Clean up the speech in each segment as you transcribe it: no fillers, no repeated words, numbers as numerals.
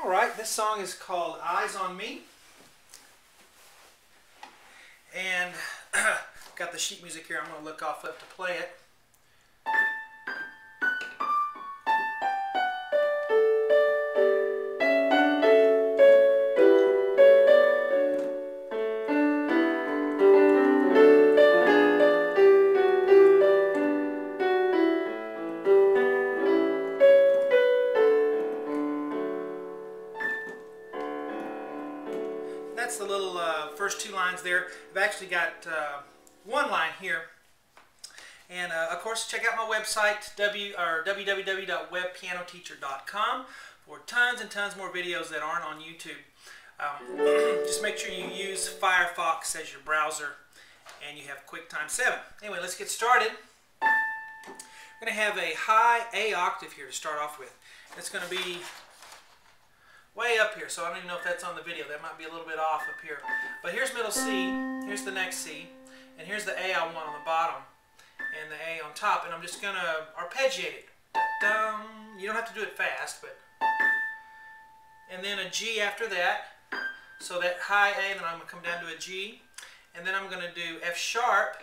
Alright, this song is called Eyes on Me. And got the sheet music here. I'm going to look off left to play it. That's the little first two lines there. I've actually got one line here. And of course, check out my website, www.webpianoteacher.com, for tons and tons more videos that aren't on YouTube. Just make sure you use Firefox as your browser and you have QuickTime 7. Anyway, let's get started. I'm going to have a high A octave here to start off with. It's going to be way up here, so I don't even know if that's on the video. That might be a little bit off up here. But here's middle C, here's the next C, and here's the A I want on the bottom, and the A on top, and I'm just going to arpeggiate it. Dum. You don't have to do it fast, but... And then a G after that, so that high A, then I'm going to come down to a G, and then I'm going to do F sharp,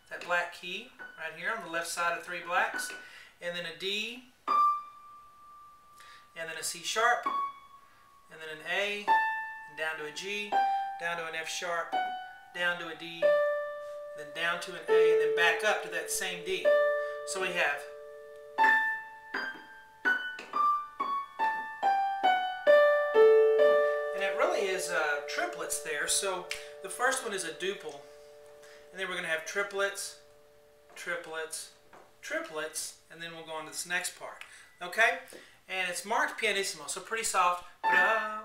that black key, right here on the left side of 3 blacks, and then a D, and then a C sharp, and then an A, and down to a G, down to an F sharp, down to a D, then down to an A, and then back up to that same D. So we have and it really is triplets there. So the first one is a duple, and then we're going to have triplets, triplets, triplets, and then we'll go on to this next part. Okay? And it's marked pianissimo, so pretty soft. And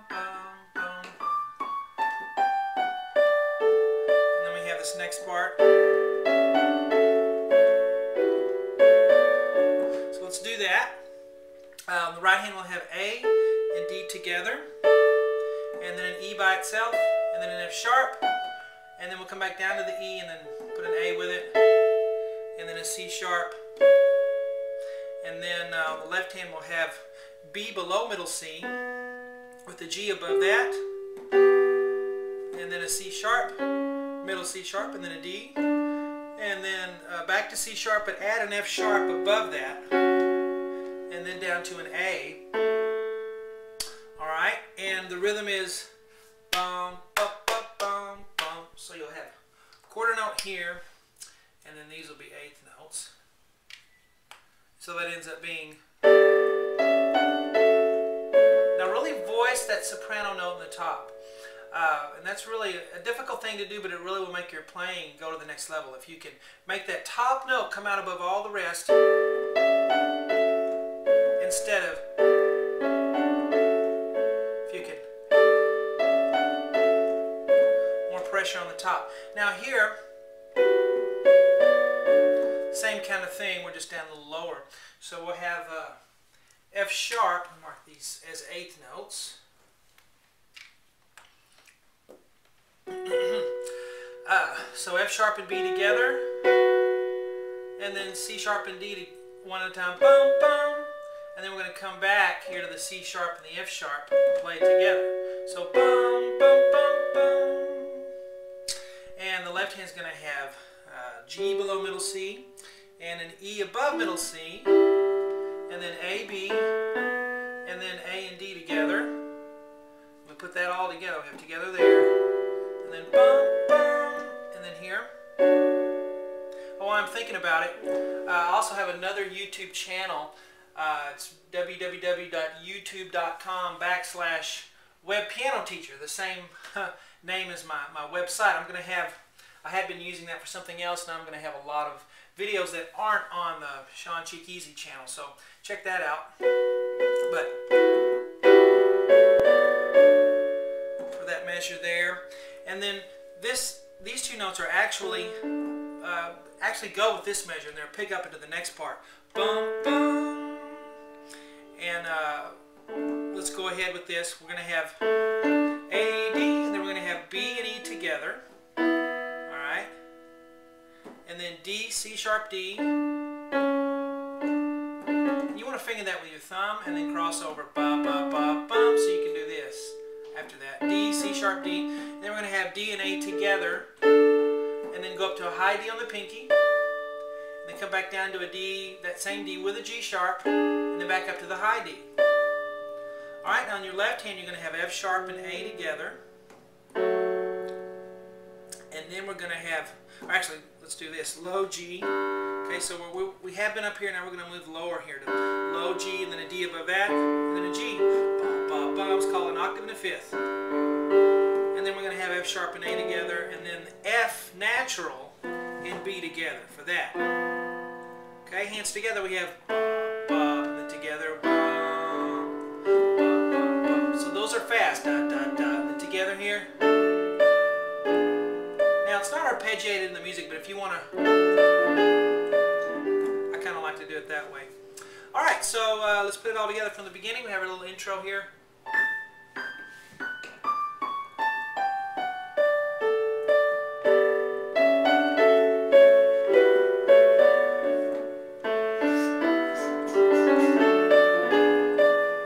then we have this next part. So let's do that. The right hand will have A and D together, and then an E by itself, and then an F sharp, and then we'll come back down to the E and then put an A with it, and then a C sharp. And then the left hand will have B below middle C with the G above that, and then a C sharp, middle C sharp, and then a D, and then back to C sharp, but add an F sharp above that, and then down to an A. Alright, and the rhythm is bum, bum, bum, bum, bum. So you'll have quarter note here, and then these will be eighth notes. So that ends up being... Now really voice that soprano note in the top. And that's really a difficult thing to do, but it really will make your playing go to the next level. If you can make that top note come out above all the rest, instead of... If you can... More pressure on the top. Now here... Same kind of thing, we're just down a little lower. So we'll have F sharp, mark these as eighth notes. So F sharp and B together, and then C sharp and D one at a time, bum, bum. And then we're going to come back here to the C sharp and the F sharp and play it together. So bum, bum, bum, bum. And the left hand's going to have G below middle C, and an E above middle C, and then A, B, and then A and D together. We put that all together. We have together there, and then bum, bum, and then here. Oh, I'm thinking about it. I also have another YouTube channel. It's www.youtube.com/webpianoteacher. The same name as my website. I had been using that for something else. Now I'm going to have a lot of videos that aren't on the Sean Cheek Easy channel, so check that out. But for that measure there, and then these two notes are actually go with this measure, and they're pick up into the next part. Bum, bum. And let's go ahead with this. We're going to have A, D, and then we're going to have B and E together. And then D, C sharp, D. You want to finger that with your thumb and then cross over ba ba ba bum. So you can do this after that. D, C sharp, D. And then we're going to have D and A together, and then go up to a high D on the pinky, and then come back down to a D, that same D with a G sharp, and then back up to the high D. All right, now on your left hand, you're going to have F sharp and A together. And then we're going to have, or actually, let's do this, low G. Okay, so we have been up here, now we're going to move lower here to low G, and then a D above that, and then a G. Ba, ba, ba, it's called an octave and a fifth. And then we're going to have F sharp and A together, and then F natural and B together for that. Okay, hands together, we have ba, ba, and then together, ba, ba, ba, ba. So those are fast, da, da, da, and then together here. Now, it's not arpeggiated in the music, but if you want to, I kind of like to do it that way. All right, so let's put it all together from the beginning. We have a little intro here.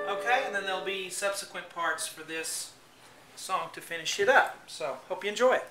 Okay, and then there'll be subsequent parts for this song to finish it up. So, hope you enjoy it.